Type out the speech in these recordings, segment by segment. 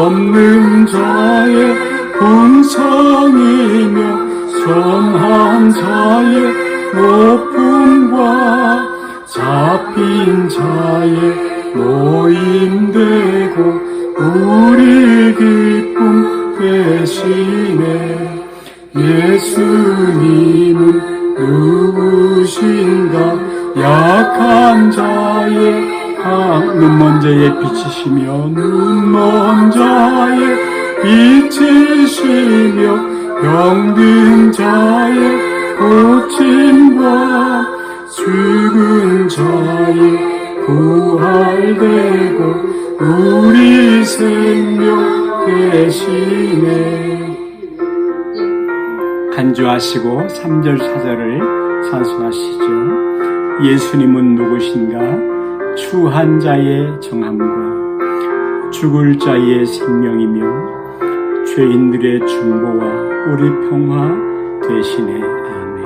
없는 자의 본성이며 선한 자의 높음과 잡힌 자의 노임되고 우리 기쁨 되시네. 예수님은 누구신가? 약한 자의 눈먼 자의 빛이시며 눈먼 자의 빛이시며 병든 자의 고침과 죽은 자의 부활되고 우리 생명 되시네. 간주하시고 3절 4절을 찬송하시죠. 예수님은 누구신가? 추한 자의 정함과 죽을 자의 생명이며 죄인들의 중보와 우리 평화 되시네. 아멘.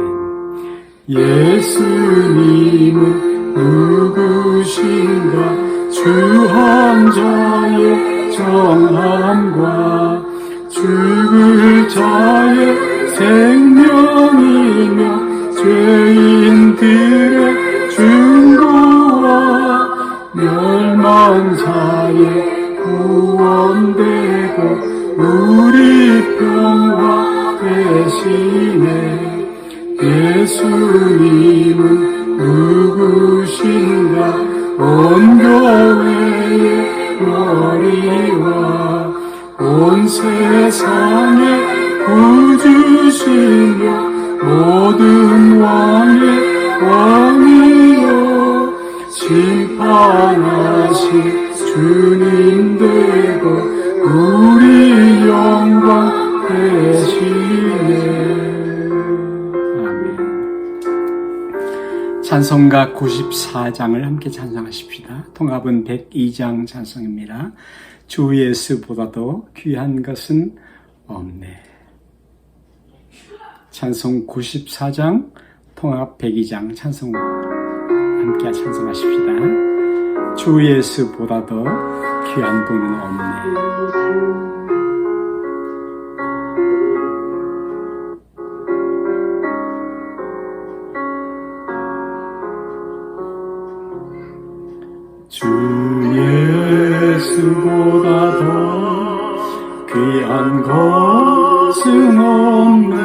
예수님은 누구신가? 추한 자의 정함과 죽을 자의 생명이며 죄인들의 중보와 멸망자의 구원되고 우리 평화 되시네. 예수님은 누구신가? 온 교회의 머리와 온 세상의 구주시며 모든 왕의 왕이여 심판하신 주님 되고 우리 영광 되시네. 찬송가 94장을 함께 찬송하십시다. 통합은 102장 찬송입니다. 주 예수보다도 귀한 것은 없네. 찬송 94장, 통합 102장 찬송 함께 찬송하십시다. 주 예수보다도 귀한 분은 없네. 주 예수보다 더 귀한 것은 없네.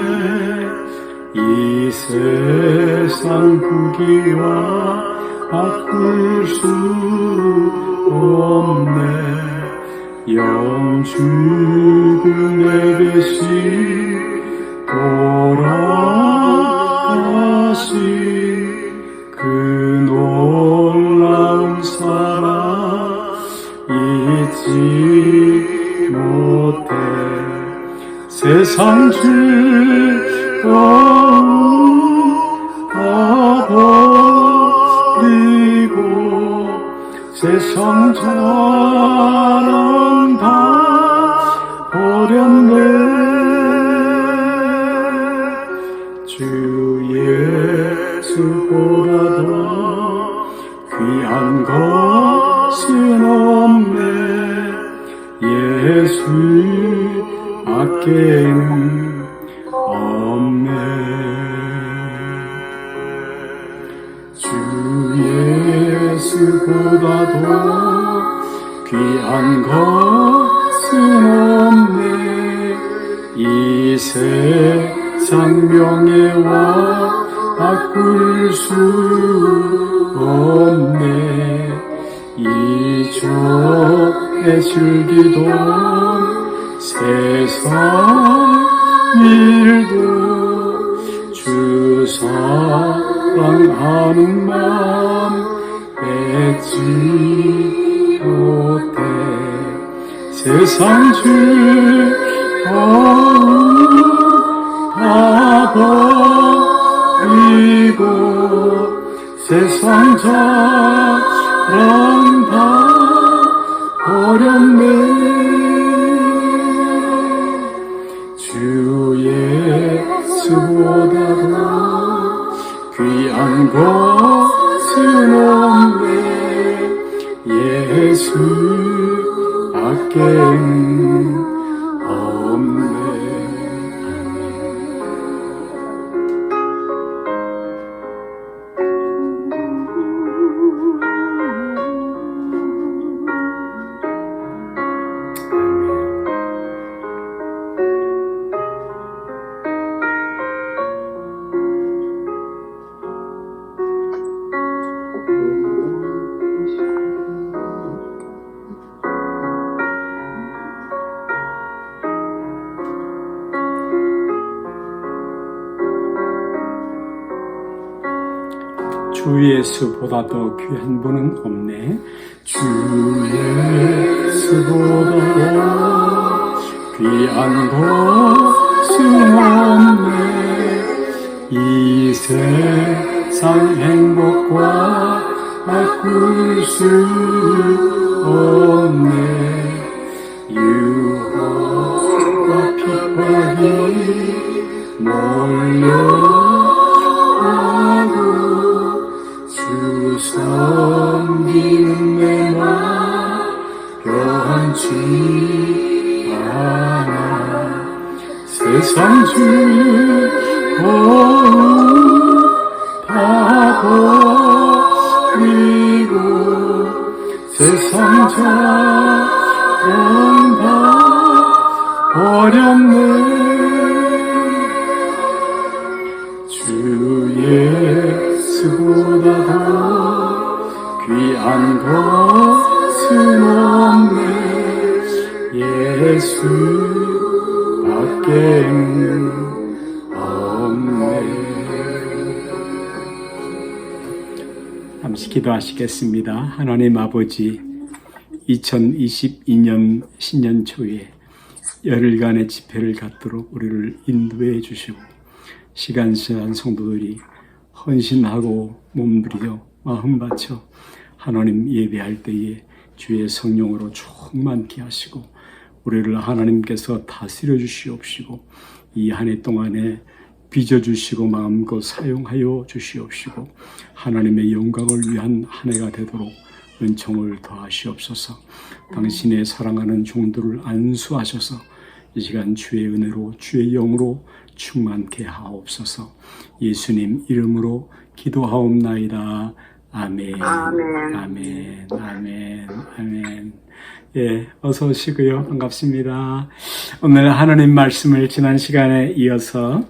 이 세상 부귀와 바꿀 수 없네. 영죽은 내 대신 돌아가신 그 놀라운 사랑 잊지 못해. 세상 즐거움 다 버리고 세상 자랑 다 버렸네. 주 예수보다도 귀한 것은 없네. 예수 밖에는 없네. 주 예수보다도 귀한 것은 없네. 이 세상 명예와 바꿀 수 없네. 이적의 즐기던 세상 일도 주 사랑하는 마음 뺏지 못해. 세상 즐거움 다 버리고 세상 자랑 다 버렸네. 주 예수보다도 귀한 것은 없네. 예수 밖에는 주 예수보다 더 귀한 분은 없네. 주 예수보다 귀한 것은 없네. 이 세상 행복과 바꿀 수 없네. 유혹과 핍박이 몰려와도 주 섬기는 내 맘 변치 않아. 세상 즐거움 다 버리고 세상 자랑 다 버렸네. 주 예수보다 더 귀한 것은 없네. 예수밖에는 없네. 잠시 기도하시겠습니다. 하나님 아버지, 2022년 신년 초에 열흘간의 집회를 갖도록 우리를 인도해 주시고 시간시간 성도들이 헌신하고 몸부려 마음 바쳐 하나님 예배할 때에 주의 성령으로 충만케 하시고 우리를 하나님께서 다스려 주시옵시고 이 한 해 동안에 빚어주시고 마음껏 사용하여 주시옵시고 하나님의 영광을 위한 한 해가 되도록 은총을 더하시옵소서. 당신의 사랑하는 종들을 안수하셔서 이 시간 주의 은혜로 주의 영으로 충만케 하옵소서. 예수님 이름으로 기도하옵나이다. 아멘. 아멘. 아멘. 아멘. 아멘. 예, 어서 오시고요. 반갑습니다. 오늘 하나님 말씀을 지난 시간에 이어서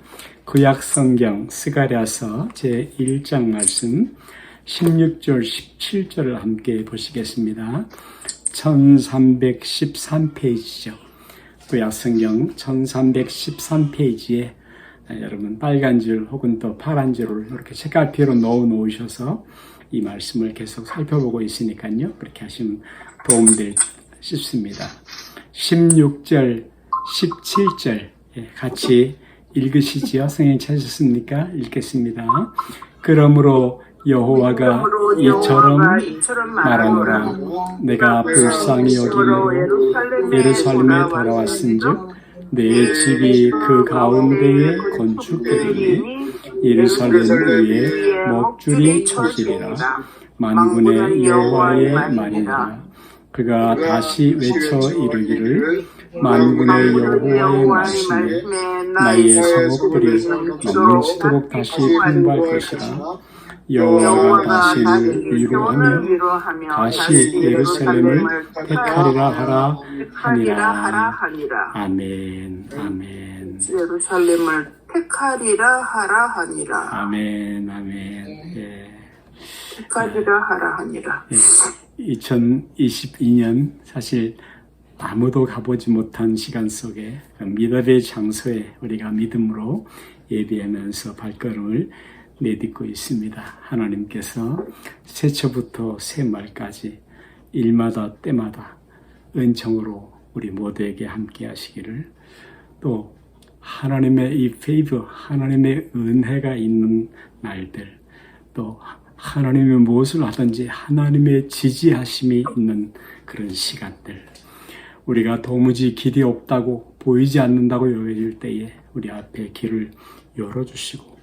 구약 성경 스가랴서 제1장 말씀 16절 17절을 함께 보시겠습니다. 1313페이지죠. 구약 성경 1313페이지에 여러분 빨간 줄 혹은 또 파란 줄을 이렇게 책갈피로 넣어 놓으셔서 이 말씀을 계속 살펴보고 있으니까요. 그렇게 하시면 도움될 싶습니다. 16절, 17절 같이 읽으시지요? 성경 찾으셨습니까? 읽겠습니다. 그러므로 여호와가 이처럼 말하노라. 내가 불쌍히 여김으로 예루살렘에 돌아왔은즉 내 집이 그 가운데에 건축되리니 예루살렘 위에 목줄이 쳐지리라. 만군의 여호와의 말이니라. 그가 다시 외쳐 이르기를 만군의 여호와의 말씀에 나의 성읍들이 넘치도록 다시 풍부할 것이라. 여호와가 다시를 위로하며 다시 예루살렘을 택하리라 하라 하니라. 아멘. 아멘. 예루살렘을 택하리라 하라 하니라. 아멘. 아멘. 예. 택하리라 하라 하니라. 예. 2022년 사실 아무도 가보지 못한 시간 속에 믿음의 장소에 우리가 믿음으로 예배하면서 발걸음을 내딛고 있습니다. 하나님께서 새초부터 새말까지 일마다 때마다 은총으로 우리 모두에게 함께 하시기를, 또 하나님의 이 페이버, 하나님의 은혜가 있는 날들, 또 하나님의 무엇을 하든지 하나님의 지지하심이 있는 그런 시간들, 우리가 도무지 길이 없다고 보이지 않는다고 여겨질 때에 우리 앞에 길을 열어주시고,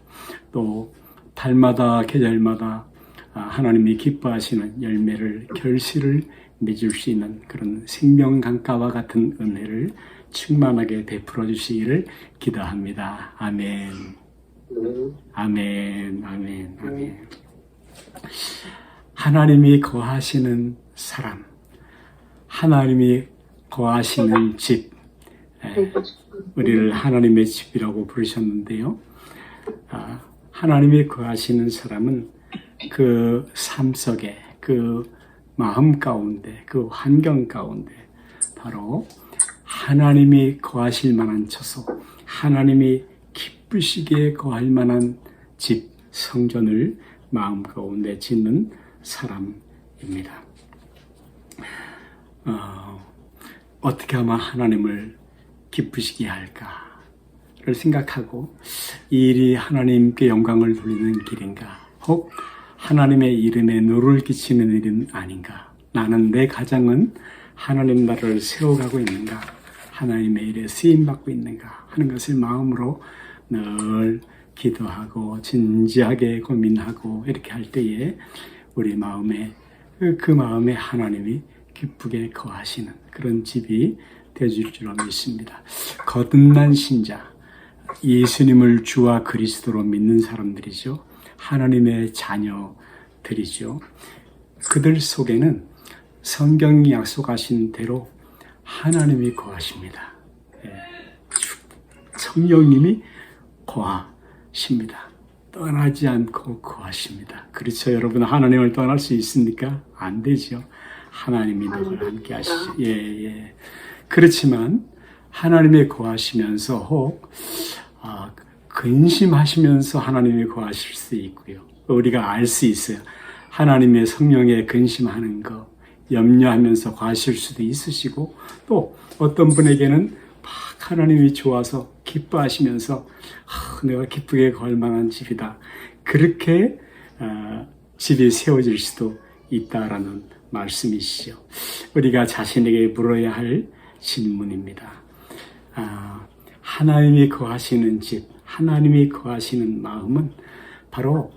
또 달마다 계절마다 하나님이 기뻐하시는 열매를 결실을 맺을 수 있는 그런 생명강가와 같은 은혜를 충만하게 베풀어 주시기를 기도합니다. 아멘. 아멘. 아멘. 아멘. 하나님이 거하시는 사람, 하나님이 거하시는 집, 우리를 하나님의 집이라고 부르셨는데요. 하나님이 거하시는 사람은 그 삶 속에, 그 마음 가운데, 그 환경 가운데 바로 하나님이 거하실 만한 처소, 하나님이 기쁘시기에 거할 만한 집, 성전을 마음 가운데 짓는 사람입니다. 어떻게 하면 하나님을 기쁘시게 할까를 생각하고 이 일이 하나님께 영광을 돌리는 길인가, 혹 하나님의 이름에 누를 끼치는 일은 아닌가, 나는 내 가정은 하나님 나라를 세워가고 있는가, 하나님의 일에 쓰임받고 있는가 하는 것을 마음으로 늘 기도하고 진지하게 고민하고 이렇게 할 때에 우리 마음에 그 마음에 하나님이 기쁘게 거하시는 그런 집이 되어줄 줄 믿습니다. 거듭난 신자, 예수님을 주와 그리스도로 믿는 사람들이죠. 하나님의 자녀들이죠. 그들 속에는 성경이 약속하신 대로 하나님이 거하십니다. 성령님이 거하십니다. 떠나지 않고 거하십니다. 그렇죠, 여러분? 하나님을 떠날 수 있습니까? 안 되죠. 하나님이 늘 함께 하시죠. 예. 그렇지만 하나님이 거하시면서 혹 근심하시면서 하나님이 거하실 수 있고요. 우리가 알 수 있어요. 하나님의 성령에 근심하는 거, 염려하면서 거하실 수도 있으시고, 또 어떤 분에게는 막 하나님이 좋아서 기뻐하시면서 내가 기쁘게 거할 만한 집이다, 그렇게 집이 세워질 수도 있다라는 말씀이시죠. 우리가 자신에게 물어야 할 질문입니다. 하나님이 거하시는 집, 하나님이 거하시는 마음은 바로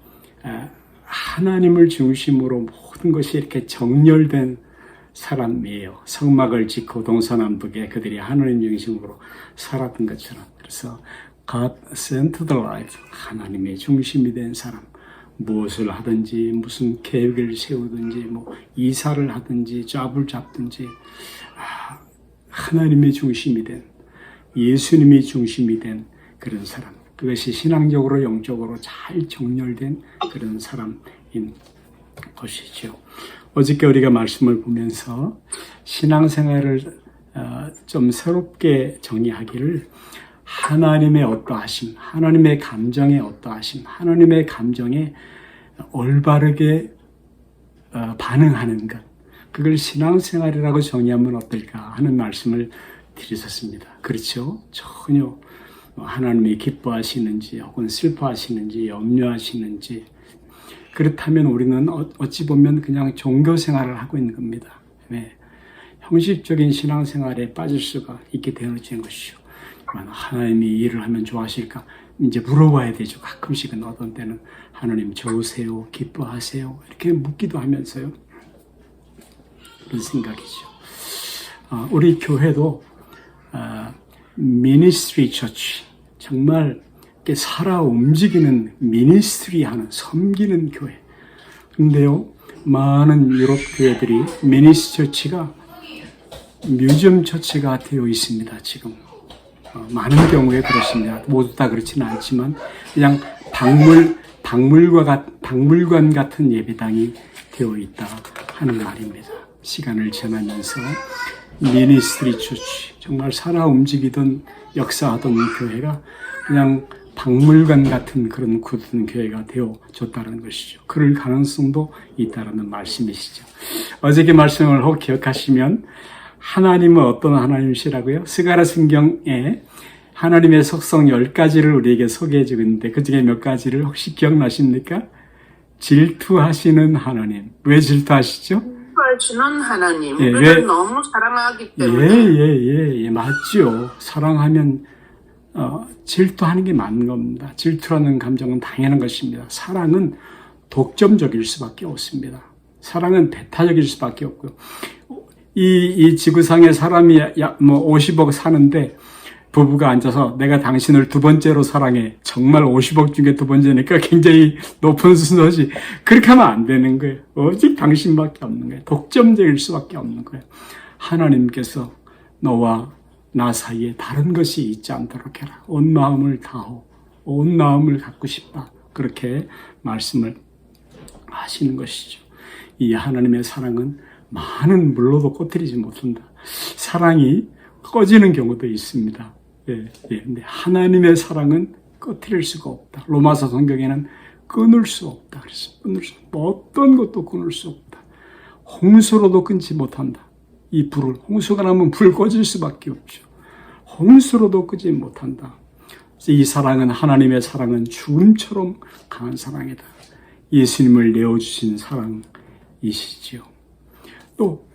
하나님을 중심으로 모든 것이 이렇게 정렬된 사람이에요. 성막을 짓고 동서남북에 그들이 하나님 중심으로 살았던 것처럼. 그래서 God centered life, 하나님의 중심이 된 사람. 무엇을 하든지, 무슨 계획을 세우든지, 뭐 이사를 하든지, 잡을 잡든지, 하나님의 중심이 된, 예수님이 중심이 된 그런 사람. 그것이 신앙적으로 영적으로 잘 정렬된 그런 사람인 것이죠. 어저께 우리가 말씀을 보면서 신앙생활을 좀 새롭게 정의하기를, 하나님의 어떠하심, 하나님의 감정의 어떠하심, 하나님의 감정에 올바르게 반응하는 것, 그걸 신앙생활이라고 정의하면 어떨까 하는 말씀을 드렸었습니다. 그렇죠? 전혀 하나님이 기뻐하시는지 혹은 슬퍼하시는지 염려하시는지, 그렇다면 우리는 어찌 보면 그냥 종교생활을 하고 있는 겁니다. 네. 형식적인 신앙생활에 빠질 수가 있게 되어지는 것이죠. 하나님이 일을 하면 좋아하실까? 이제 물어봐야 되죠. 가끔씩은 어떤 때는 하나님 좋으세요? 기뻐하세요? 이렇게 묻기도 하면서요. 그런 생각이죠. 우리 교회도 미니스트리 처치, 정말 이렇게 살아 움직이는 미니스트리 하는, 섬기는 교회. 근데요, 많은 유럽 교회들이 미니스트리 처치가 뮤지엄 처치가 되어 있습니다. 지금 많은 경우에 그렇습니다. 모두 다 그렇지는 않지만 그냥 박물관 같은 예배당이 되어 있다 하는 말입니다. 시간을 지나면서 미니스트리 처치, 정말 살아 움직이던 역사하던 교회가 그냥 박물관 같은 그런 굳은 교회가 되어졌다는 것이죠. 그럴 가능성도 있다는 말씀이시죠. 어저께 말씀을 혹 기억하시면, 하나님은 어떤 하나님이시라고요? 스가랴 성경에 하나님의 속성 10가지를 우리에게 소개해 주고 있는데, 그 중에 몇 가지를 혹시 기억나십니까? 질투하시는 하나님. 왜 질투하시죠? 질투하시는 하나님. 우리를 너무 사랑하기 때문에. 맞죠. 사랑하면 질투하는 게 맞는 겁니다. 질투라는 감정은 당연한 것입니다. 사랑은 독점적일 수밖에 없습니다. 사랑은 배타적일 수밖에 없고요. 이 지구상에 사람이 50억 사는데 부부가 앉아서 내가 당신을 두 번째로 사랑해. 정말 50억 중에 두 번째니까 굉장히 높은 순서지. 그렇게 하면 안 되는 거예요. 오직 당신밖에 없는 거예요. 독점적일 수밖에 없는 거예요. 하나님께서 너와 나 사이에 다른 것이 있지 않도록 해라. 온 마음을 다하고 온 마음을 갖고 싶다. 그렇게 말씀을 하시는 것이죠. 이 하나님의 사랑은 많은 물로도 꺼뜨리지 못한다. 사랑이 꺼지는 경우도 있습니다. 근데 하나님의 사랑은 꺼뜨릴 수가 없다. 로마서 성경에는 끊을 수 없다. 그래서 끊을 수 없다. 어떤 것도 끊을 수 없다. 홍수로도 끊지 못한다. 이 불을 홍수가 나면 불 꺼질 수밖에 없죠. 홍수로도 끄지 못한다. 이 사랑은 하나님의 사랑은 죽음처럼 강한 사랑이다. 예수님을 내어주신 사랑이시지요. 또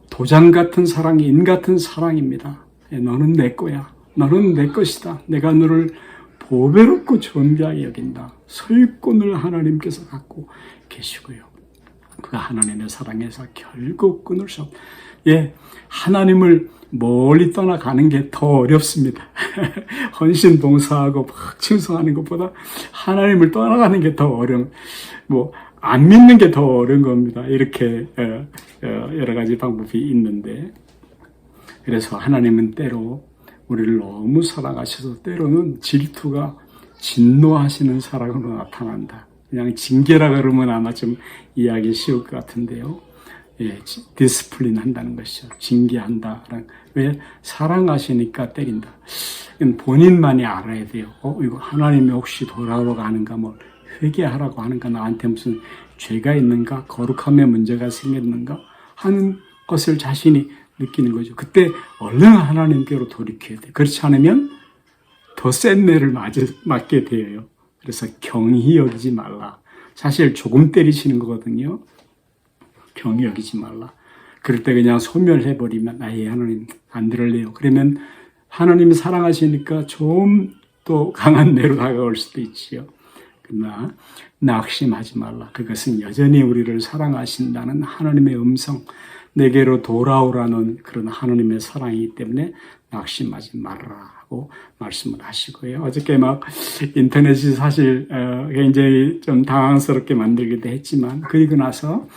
도장 같은 사랑이 인 같은 사랑입니다. 너는 내 거야. 너는 내 것이다. 내가 너를 보배롭고 존귀하게 여긴다. 소유권을 하나님께서 갖고 계시고요. 그 하나님의 사랑에서 결국 끊을 수 없다. 하나님을 멀리 떠나가는 게 더 어렵습니다. 헌신 봉사하고 막 충성하는 것보다 하나님을 떠나가는 게 더 어려운, 안 믿는 게 더 어려운 겁니다. 이렇게 여러 가지 방법이 있는데, 그래서 하나님은 때로 우리를 너무 사랑하셔서 때로는 질투가 진노하시는 사랑으로 나타난다. 그냥 징계라 그러면 아마 좀 이해하기 쉬울 것 같은데요. 디스플린 한다는 것이죠. 징계한다. 왜? 사랑하시니까 때린다. 본인만이 알아야 돼요. 이거 하나님이 혹시 돌아오러 가는가, 회개하라고 하는가, 나한테 무슨 죄가 있는가, 거룩함에 문제가 생겼는가 하는 것을 자신이 느끼는 거죠. 그때 얼른 하나님께로 돌이켜야 돼요. 그렇지 않으면 더 센 매를 맞게 돼요. 그래서 경히 여기지 말라. 사실 조금 때리시는 거거든요. 경히 여기지 말라. 그럴 때 그냥 소멸해버리면 하나님 안 들을래요. 그러면 하나님이 사랑하시니까 좀 또 강한 매로 다가올 수도 있지요. 그러나 낙심하지 말라. 그것은 여전히 우리를 사랑하신다는 하나님의 음성, 내게로 돌아오라는 그런 하나님의 사랑이기 때문에 낙심하지 말라 하고 말씀을 하시고요. 어저께 인터넷이 사실 굉장히 좀 당황스럽게 만들기도 했지만, 그리고 나서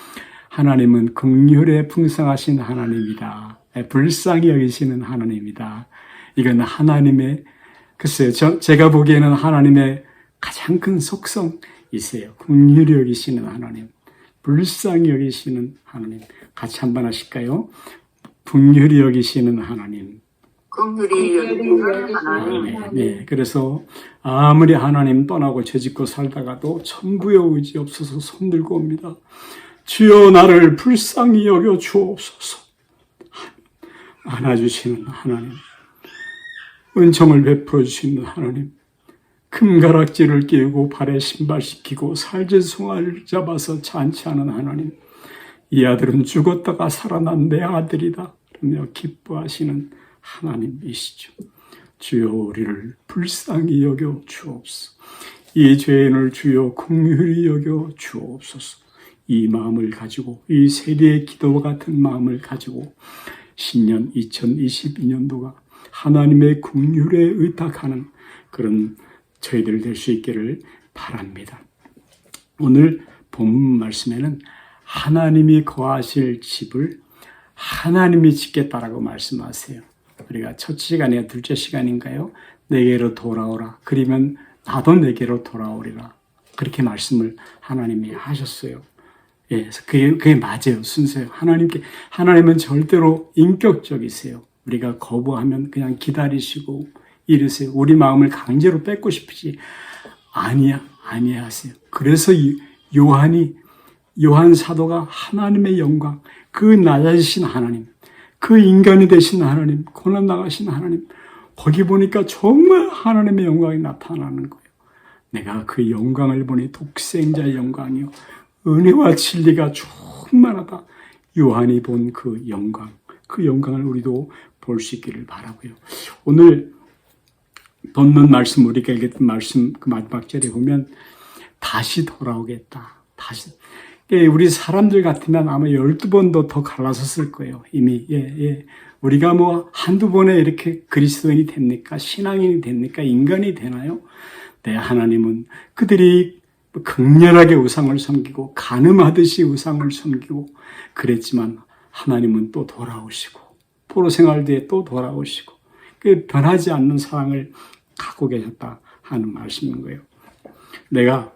하나님은 긍휼에 풍성하신 하나님이다. 불쌍히 여기시는 하나님이다. 이건 하나님의, 글쎄요, 제가 보기에는 하나님의 가장 큰 속성이세요. 긍휼히 여기시는 하나님, 불쌍히 여기시는 하나님. 같이 한번 하실까요? 긍휼히 여기시는 하나님. 긍휼히 여기시는 하나님. 네. 그래서 아무리 하나님 떠나고 죄짓고 살다가도 천부의 의지 없어서 손들고 옵니다. 주여 나를 불쌍히 여겨 주옵소서. 안아주시는 하나님, 은총을 베풀어 주시는 하나님, 금가락지를 끼우고 발에 신발 시키고 살제송아를 잡아서 잔치하는 하나님, 이 아들은 죽었다가 살아난 내 아들이다 그러며 기뻐하시는 하나님이시죠. 주여 우리를 불쌍히 여겨 주옵소서. 이 죄인을 주여 긍휼히 여겨 주옵소서. 이 마음을 가지고, 이 세대의 기도와 같은 마음을 가지고 신년 2022년도가 하나님의 긍휼에 의탁하는 그런 저희들 될 수 있기를 바랍니다. 오늘 본문 말씀에는 하나님이 거하실 집을 하나님이 짓겠다라고 말씀하세요. 우리가 첫 시간이야 둘째 시간인가요? 내게로 돌아오라. 그러면 나도 내게로 돌아오리라. 그렇게 말씀을 하나님이 하셨어요. 그게 맞아요. 순서예요. 하나님은 절대로 인격적이세요. 우리가 거부하면 그냥 기다리시고 이러세요. 우리 마음을 강제로 뺏고 싶으지. 아니야 하세요. 그래서 요한 사도가 하나님의 영광, 그 낮아지신 하나님, 그 인간이 되신 하나님, 고난 나가신 하나님, 거기 보니까 정말 하나님의 영광이 나타나는 거예요. 내가 그 영광을 보니 독생자의 영광이요, 은혜와 진리가 충만하다. 요한이 본 그 영광을 우리도 볼 수 있기를 바라고요. 오늘 본문 말씀, 우리가 읽었던 말씀 그 마지막 절에 보면 다시 돌아오겠다. 우리 사람들 같으면 아마 12번도 더 갈라섰을 거예요. 이미. 우리가 한두 번에 이렇게 그리스도인이 됩니까? 신앙인이 됩니까? 인간이 되나요? 네, 하나님은 그들이 극렬하게 우상을 섬기고 간음하듯이 우상을 섬기고 그랬지만 하나님은 또 돌아오시고 포로 생활 뒤에 또 돌아오시고 그 변하지 않는 사랑을 갖고 계셨다 하는 말씀인 거예요. 내가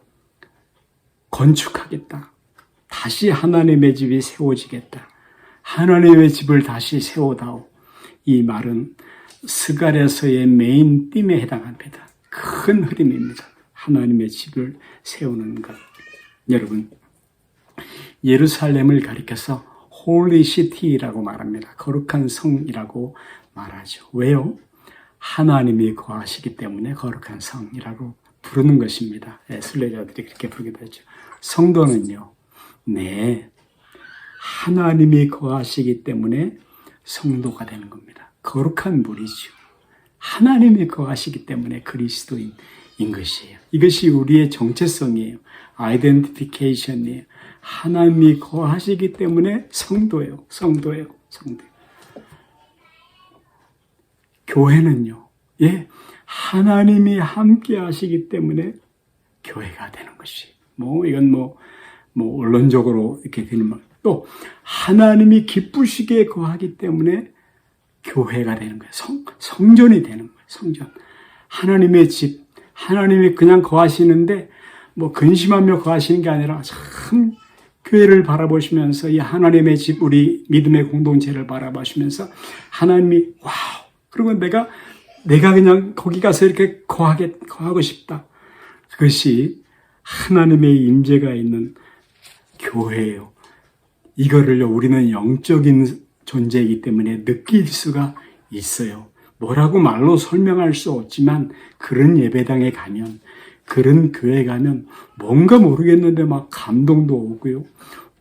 건축하겠다. 다시 하나님의 집이 세워지겠다. 하나님의 집을 다시 세워다오. 이 말은 스가랴서의 메인 띠에 해당합니다. 큰 흐름입니다. 하나님의 집을 세우는 것. 여러분, 예루살렘을 가리켜서 Holy City라고 말합니다. 거룩한 성이라고 말하죠. 왜요? 하나님이 거하시기 때문에 거룩한 성이라고 부르는 것입니다. 순례자들이 그렇게 부르기도 하죠. 성도는요, 네, 하나님이 거하시기 때문에 성도가 되는 겁니다. 거룩한 무리죠. 하나님이 거하시기 때문에 그리스도인인 것이에요. 이것이 우리의 정체성이에요. 아이덴티피케이션이에요. 하나님이 거하시기 때문에 성도예요. 성도예요. 성도예요. 교회는요, 예, 하나님이 함께 하시기 때문에 교회가 되는 것이. 이건 원론적으로 이렇게 되는 말. 또, 하나님이 기쁘시게 거하기 때문에 교회가 되는 거예요. 성전이 되는 거예요. 성전. 하나님의 집. 하나님이 그냥 거하시는데, 근심하며 거하시는 게 아니라 참 교회를 바라보시면서 이 하나님의 집, 우리 믿음의 공동체를 바라보시면서 하나님이 와우. 그리고 내가 그냥 거기 가서 이렇게 거하고 싶다. 그것이 하나님의 임재가 있는 교회예요. 이거를요, 우리는 영적인 존재이기 때문에 느낄 수가 있어요. 뭐라고 말로 설명할 수 없지만 그런 예배당에 가면, 그런 교회에 가면 뭔가 모르겠는데 막 감동도 오고요.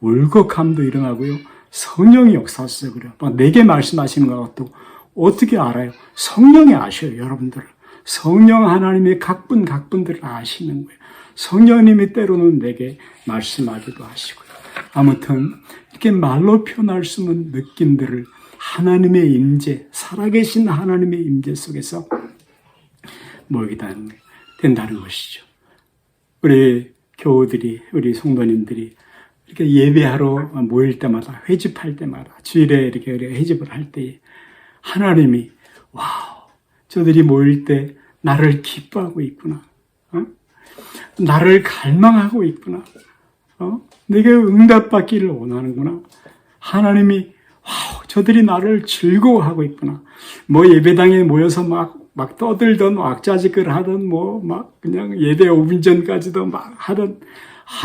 울컥함도 일어나고요. 성령이 역사하셔서 그래요. 막 내게 말씀하시는 것도 어떻게 알아요? 성령이 아셔요, 여러분들을. 성령 하나님의 각분들을 아시는 거예요. 성령님이 때로는 내게 말씀하기도 하시고요. 아무튼 이렇게 말로 표현할 수 없는 느낌들을 하나님의 임재, 살아계신 하나님의 임재 속에서 모이게 된다는 것이죠. 우리 교우들이, 우리 성도님들이 이렇게 예배하러 모일 때마다, 회집할 때마다, 주일에 이렇게 회집을 할 때 하나님이 와우, 저들이 모일 때 나를 기뻐하고 있구나. 나를 갈망하고 있구나. 내게 응답받기를 원하는구나. 하나님이 와우, 저들이 나를 즐거워하고 있구나. 예배당에 모여서 막 떠들던 왁자지껄 하던 그냥 예배 5분 전까지도 막 하던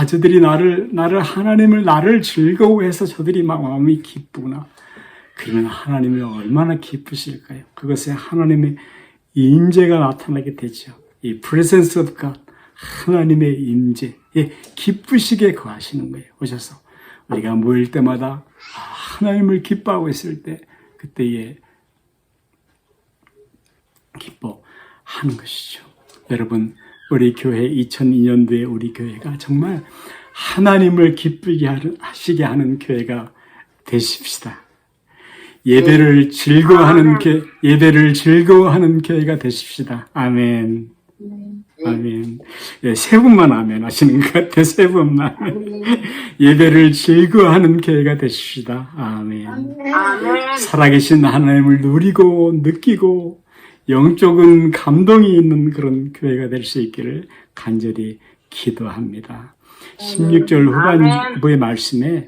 저들이 하나님을 나를 즐거워해서 저들이 막 마음이 기쁘구나. 그러면 하나님이 얼마나 기쁘실까요? 그것에 하나님의 임재가 나타나게 되죠. 이 presence of God, 하나님의 임재, 기쁘시게 거하시는 거예요. 오셔서 우리가 모일 때마다 하나님을 기뻐하고 있을 때 그때에 기뻐하는 것이죠. 여러분, 우리 교회 2002년도에 우리 교회가 정말 하나님을 기쁘게 하시게 하는 교회가 되십시다. 예배를 즐거워하는 교회가 되십시다. 아멘. 아멘. 세 분만 아멘 하시는 것 같아요. 세 분만. 예배를 즐거워하는 교회가 되십시다. 아멘. 아멘. 살아계신 하나님을 누리고 느끼고 영적인 감동이 있는 그런 교회가 될 수 있기를 간절히 기도합니다. 16절 후반부의 말씀에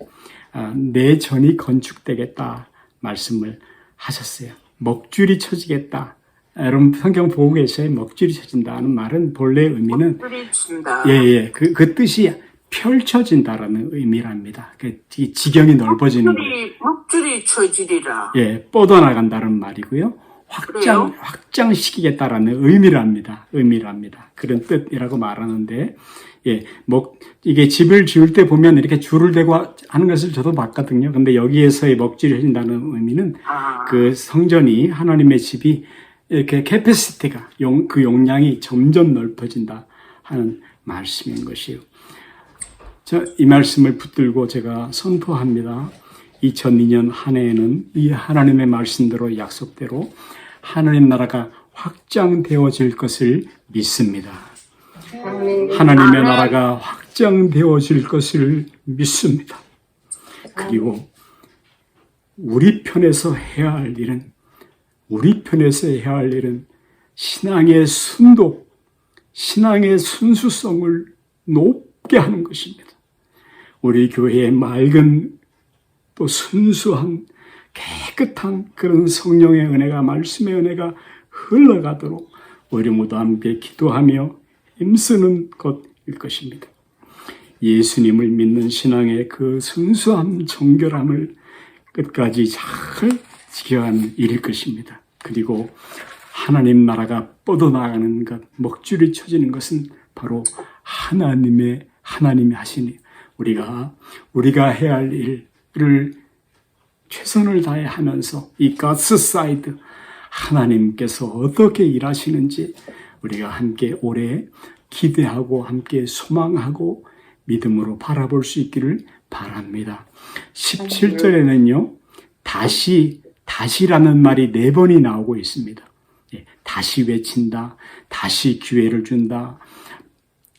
내 전이 건축되겠다 말씀을 하셨어요. 먹줄이 쳐지겠다. 여러분 성경 보고 계셔요. 먹줄이 쳐진다는 말은 본래 의미는 그 뜻이 펼쳐진다라는 의미랍니다. 지경이 넓어지는 거예요. 먹줄이 쳐지리라. 뻗어나간다는 말이고요. 확장시키겠다라는 의미랍니다. 그런 뜻이라고 말하는데, 이게 집을 지을 때 보면 이렇게 줄을 대고 하는 것을 저도 봤거든요. 근데 여기에서의 먹줄이 해진다는 의미는 그 성전이, 하나님의 집이 이렇게 캐패시티가, 그 용량이 점점 넓어진다 하는 말씀인 것이에요. 이 말씀을 붙들고 제가 선포합니다. 2002년 한 해에는 이 하나님의 말씀대로 약속대로 하나님 나라가 확장되어질 것을 믿습니다. 하나님의 나라가 확장되어질 것을 믿습니다. 그리고 우리 편에서 해야 할 일은 신앙의 순도, 신앙의 순수성을 높게 하는 것입니다. 우리 교회의 맑은 또 순수한 깨끗한 그런 성령의 은혜가, 말씀의 은혜가 흘러가도록 우리 모두 함께 기도하며 힘쓰는 것일 것입니다. 예수님을 믿는 신앙의 그 순수함, 정결함을 끝까지 잘 지켜가는 일일 것입니다. 그리고 하나님 나라가 뻗어나가는 것, 먹줄이 쳐지는 것은 바로 하나님이 하시니 우리가 해야 할 일을 최선을 다해 하면서 이 God's side, 하나님께서 어떻게 일하시는지 우리가 함께 오래 기대하고 함께 소망하고 믿음으로 바라볼 수 있기를 바랍니다. 17절에는요, 다시라는 말이 4번이 나오고 있습니다. 다시 외친다, 다시 기회를 준다,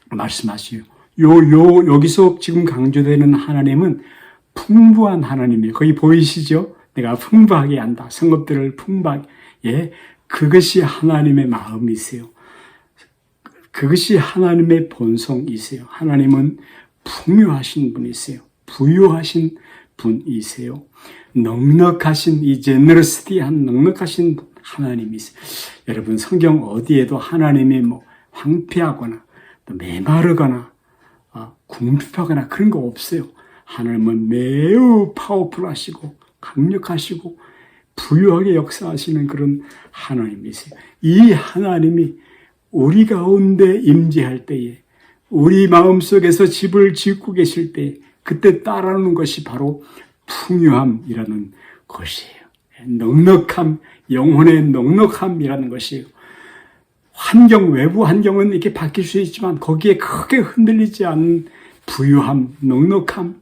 말씀하시요. 여기서 지금 강조되는 하나님은 풍부한 하나님이에요. 거기 보이시죠? 내가 풍부하게 한다. 성읍들을 풍부하게. 그것이 하나님의 마음이세요. 그것이 하나님의 본성이세요. 하나님은 풍요하신 분이세요. 부유하신 분이세요. 넉넉하신 이 제너러시티한 넉넉하신 하나님이세요. 여러분 성경 어디에도 하나님이 황폐하거나 또 메마르거나 궁핍하거나 그런 거 없어요. 하나님은 매우 파워풀하시고 강력하시고 부유하게 역사하시는 그런 하나님이세요. 이 하나님이 우리 가운데 임재할 때에, 우리 마음속에서 집을 짓고 계실 때에 그때 따라오는 것이 바로 풍요함이라는 것이에요. 넉넉함, 영혼의 넉넉함이라는 것이에요. 외부 환경은 이렇게 바뀔 수 있지만 거기에 크게 흔들리지 않는 부유함, 넉넉함.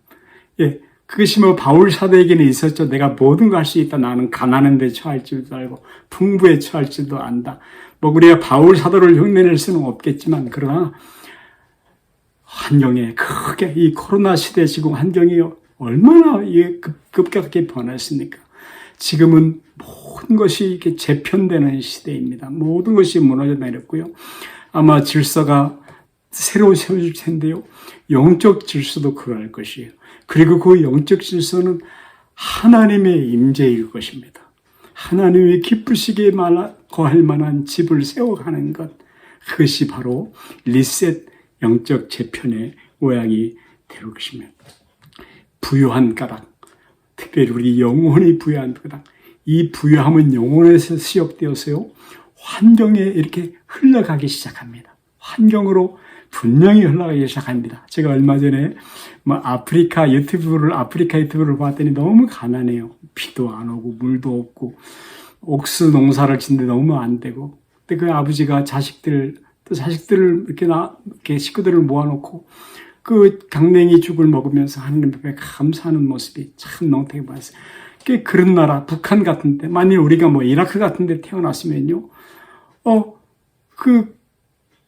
그것이 바울 사도에게는 있었죠. 내가 모든 걸 할 수 있다. 나는 가난한 데 처할 줄도 알고 풍부에 처할 줄도 안다. 우리가 바울 사도를 흉내낼 수는 없겠지만 그러나 환경에 크게 이 코로나 시대 지금 환경이 얼마나 급격하게 변했습니까? 지금은 모든 것이 이렇게 재편되는 시대입니다. 모든 것이 무너져 내렸고요. 아마 질서가 새로 세워질 텐데요. 영적 질서도 그럴 것이에요. 그리고 그 영적 질서는 하나님의 임재일 것입니다. 하나님이 기쁘시게 거할 만한 집을 세워가는 것, 그것이 바로 리셋 영적 재편의 모양이 될 것입니다. 부유한 까닭, 특별히 우리 영혼이 부유한 까닭, 이 부유함은 영혼에서 시작되어서요, 환경에 이렇게 흘러가기 시작합니다. 환경으로 분명히 흘러가기 시작합니다. 제가 얼마 전에 아프리카 유튜브를 봤더니 너무 가난해요. 비도 안 오고 물도 없고 옥수 농사를 짓는데 너무 안 되고, 근데 그 아버지가 자식들을 이렇게 식구들을 모아놓고 그 강냉이 죽을 먹으면서 하나님 앞에 감사하는 모습이 참 농택해 보였어요. 그런 나라, 북한 같은데, 만일 우리가 이라크 같은데 태어났으면요,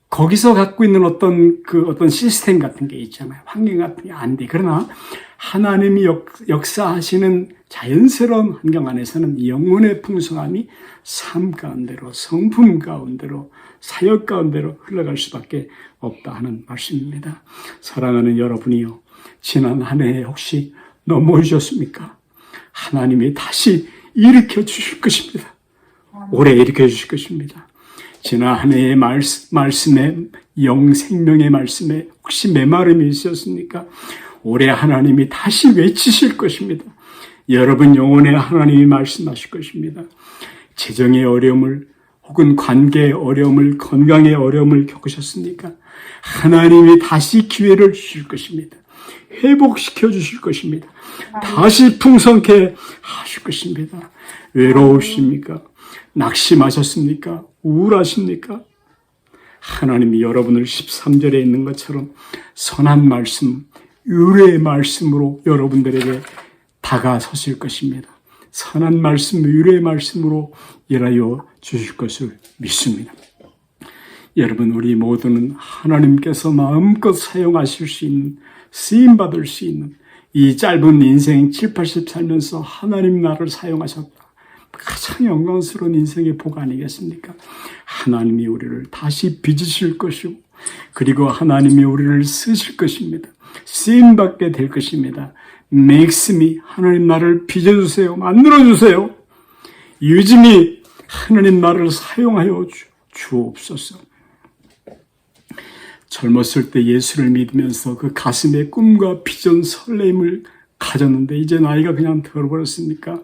거기서 갖고 있는 어떤 시스템 같은 게 있잖아요. 환경 같은 게 안 돼. 그러나 하나님이 역사하시는 자연스러운 환경 안에서는 영혼의 풍성함이 삶 가운데로, 성품 가운데로, 사역 가운데로 흘러갈 수밖에 없다 하는 말씀입니다. 사랑하는 여러분이요, 지난 한 해에 혹시 넘어지셨습니까? 하나님이 다시 일으켜 주실 것입니다. 오래 일으켜 주실 것입니다. 지난 한 해의 말씀에, 영생명의 말씀에 혹시 메마름이 있었습니까? 올해 하나님이 다시 외치실 것입니다. 여러분 영혼에 하나님이 말씀하실 것입니다. 재정의 어려움을 혹은 관계의 어려움을, 건강의 어려움을 겪으셨습니까? 하나님이 다시 기회를 주실 것입니다. 회복시켜 주실 것입니다. 다시 풍성케 하실 것입니다. 외로우십니까? 낙심하셨습니까? 우울하십니까? 하나님이 여러분을 13절에 있는 것처럼 선한 말씀, 의뢰의 말씀으로 여러분들에게 다가서실 것입니다. 선한 말씀, 의뢰의 말씀으로 일하여 주실 것을 믿습니다. 여러분, 우리 모두는 하나님께서 마음껏 사용하실 수 있는, 쓰임받을 수 있는 이 짧은 인생 7, 80 살면서 하나님 나를 사용하셨다. 가장 영광스러운 인생의 복 아니겠습니까? 하나님이 우리를 다시 빚으실 것이고, 그리고 하나님이 우리를 쓰실 것입니다. 쓰임받게 될 것입니다. Makes me, 하나님 나를 빚어주세요. 만들어주세요. 유진이 하나님 나를 사용하여 주옵소서. 젊었을 때 예수를 믿으면서 그 가슴에 꿈과 비전, 설렘을 가졌는데 이제 나이가 그냥 들어버렸습니까?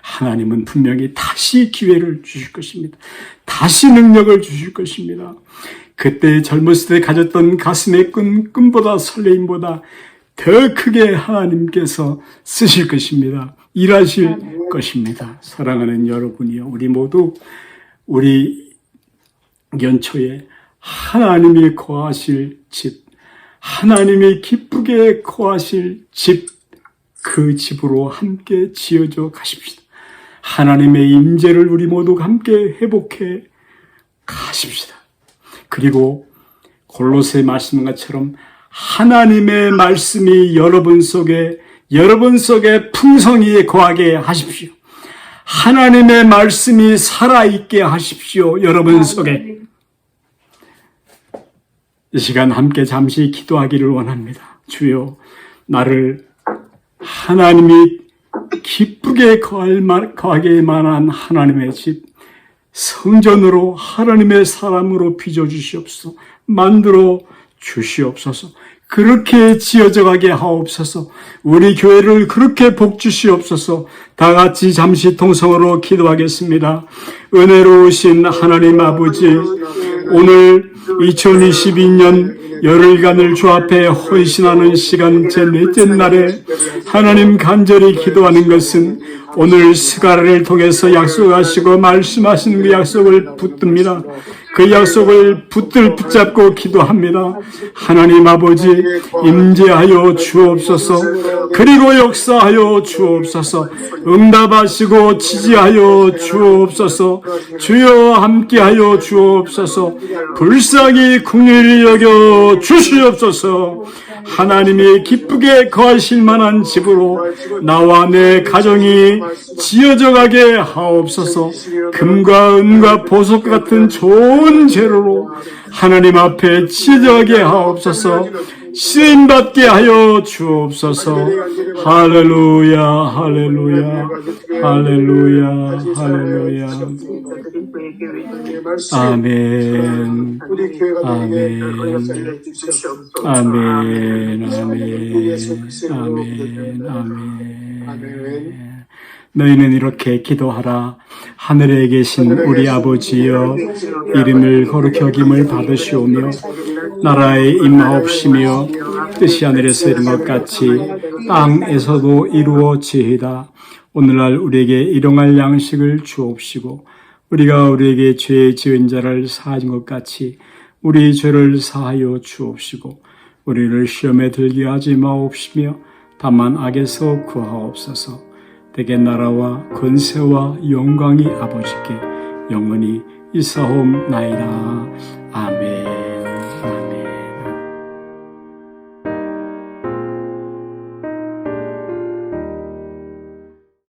하나님은 분명히 다시 기회를 주실 것입니다. 다시 능력을 주실 것입니다. 그때 젊었을 때 가졌던 가슴의 꿈보다 설레임보다 더 크게 하나님께서 쓰실 것입니다. 일하실 것입니다. 사랑하는 여러분이요, 우리 모두 우리 연초에 하나님이 거하실 집, 하나님이 기쁘게 거하실 집, 그 집으로 함께 지어져 가십시다. 하나님의 임재를 우리 모두 함께 회복해 가십시다. 그리고 골로새 말씀 것처럼 하나님의 말씀이 여러분 속에 풍성히 거하게 하십시오. 하나님의 말씀이 살아있게 하십시오. 여러분 속에. 이 시간 함께 잠시 기도하기를 원합니다. 주여, 나를 하나님이 기쁘게 거하게 만한 하나님의 집, 성전으로 하나님의 사람으로 빚어주시옵소서. 만들어 주시옵소서. 그렇게 지어져 가게 하옵소서. 우리 교회를 그렇게 복주시옵소서. 다 같이 잠시 통성으로 기도하겠습니다. 은혜로우신 하나님 아버지, 오늘 2022년 열흘간을 주 앞에 헌신하는 시간 제 넷째 날에 하나님 간절히 기도하는 것은 오늘 스가랴를 통해서 약속하시고 말씀하신 그 약속을 붙듭니다. 그 약속을 붙잡고 기도합니다. 하나님 아버지, 임재하여 주옵소서. 그리고 역사하여 주옵소서. 응답하시고 지지하여 주옵소서. 주여 함께하여 주옵소서. 불쌍히 긍휼히 여겨 주시옵소서. 하나님이 기쁘게 거하실 만한 집으로 나와 내 가정이 지어져 가게 하옵소서. 금과 은과 보석 같은 좋은 재료로 하나님 앞에 지어져 가게 하옵소서. 쓰임받게 하여 주옵소서. 할렐루야, 할렐루야, 할렐루야, 할렐루야. 아멘, 아멘, 아멘, 아멘, 아멘, 아멘. 너희는 이렇게 기도하라. 하늘에 계신 우리 아버지여, 이름을 거룩히 여김을 받으시오며 나라에 임하옵시며 뜻이 하늘에서 이룬 것 같이 땅에서도 이루어지이다. 오늘날 우리에게 일용할 양식을 주옵시고 우리가 우리에게 죄 지은 자를 사하신 것 같이 우리 죄를 사하여 주옵시고 우리를 시험에 들게 하지 마옵시며 다만 악에서 구하옵소서. 대개 나라와 권세와 영광이 아버지께 영원히 있사옵나이다. 아멘.